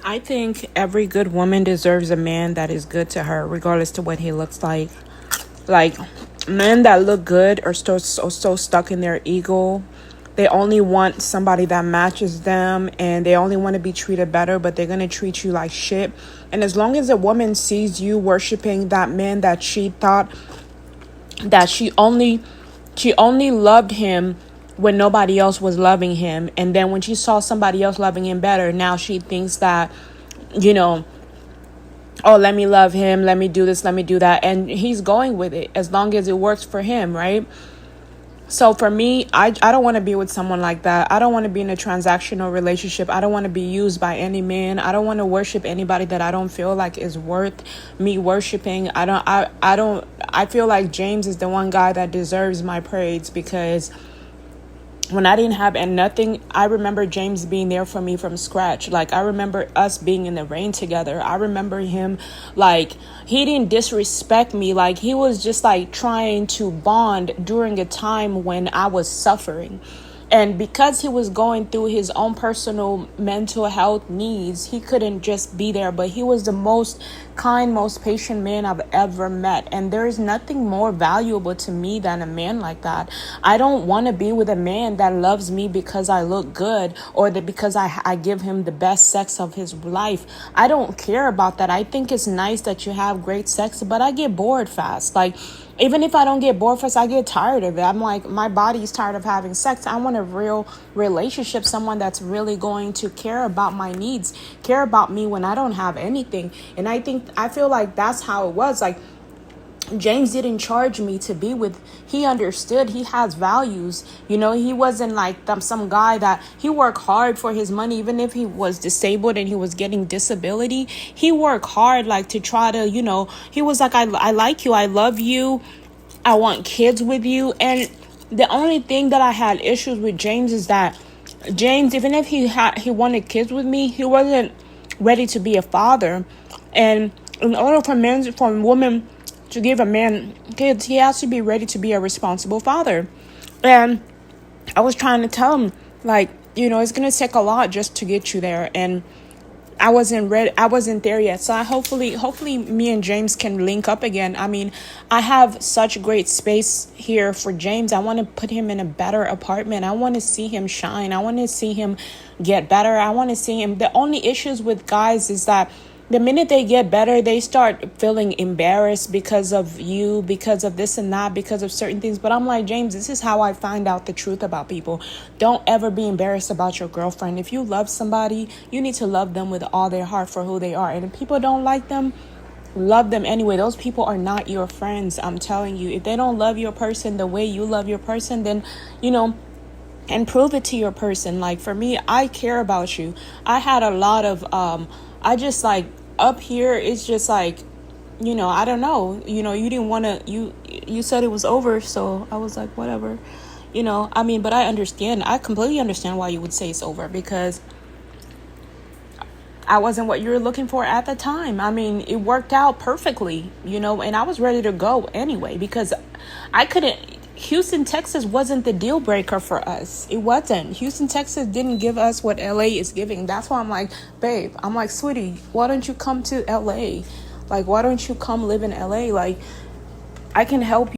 I think every good woman deserves a man that is good to her, regardless to what he looks like. Like, men that look good are so stuck in their ego. They only want somebody that matches them, and they only want to be treated better, but they're going to treat you like shit. And as long as a woman sees you worshiping that man that she thought that she only loved him when nobody else was loving him, and then when she saw somebody else loving him better, now she thinks that, you know, oh, let me love him, let me do this, let me do that, and he's going with it as long as it works for him, right? So for me, I don't want to be with someone like that. I don't want to be in a transactional relationship. I don't want to be used by any man. I don't want to worship anybody that I don't feel like is worth me worshiping. I feel like James is the one guy that deserves my praise, because when I didn't have and nothing, I remember James being there for me from scratch. Like, I remember us being in the rain together. I remember him, like, he didn't disrespect me. Like, he was just like trying to bond during a time when I was suffering. And because he was going through his own personal mental health needs, he couldn't just be there. But he was the most kind, most patient man I've ever met. And there is nothing more valuable to me than a man like that. I don't want to be with a man that loves me because I look good, or that because I give him the best sex of his life. I don't care about that. I think it's nice that you have great sex, but I get bored fast. Like, even if I don't get bored first, I get tired of it. I'm like, my body's tired of having sex. I want a real relationship, someone that's really going to care about my needs, care about me when I don't have anything. And I feel like that's how it was. Like, James didn't charge me to be with. He understood. He has values. You know, he wasn't like some guy that he worked hard for his money. Even if he was disabled and he was getting disability, he worked hard, like, to try to, he was like, I like you. I love you. I want kids with you. And the only thing that I had issues with James is that James, even if he wanted kids with me, he wasn't ready to be a father. And in order for a woman to give a man kids, he has to be ready to be a responsible father. And I was trying to tell him, like, it's going to take a lot just to get you there. And I wasn't ready. I wasn't there yet. So hopefully me and James can link up again. I mean, I have such great space here for James. I want to put him in a better apartment. I want to see him shine. I want to see him get better. I want to see him. The only issues with guys is that the minute they get better, they start feeling embarrassed because of you, because of this and that, because of certain things. But I'm like, James, this is how I find out the truth about people. Don't ever be embarrassed about your girlfriend. If you love somebody, you need to love them with all their heart for who they are. And if people don't like them, love them anyway. Those people are not your friends. I'm telling you, if they don't love your person the way you love your person, then, and prove it to your person. Like, for me, I care about you. I had a lot of, I just, like, up here, it's just like, I don't know, you didn't want to, you said it was over. So I was like, whatever, but I completely understand why you would say it's over, because I wasn't what you were looking for at the time. I mean, it worked out perfectly, and I was ready to go anyway, because Houston, Texas wasn't the deal breaker for us. It wasn't. Houston, Texas didn't give us what LA is giving. That's why I'm like, babe, sweetie, why don't you come to LA? Like, why don't you come live in LA? Like, I can help you.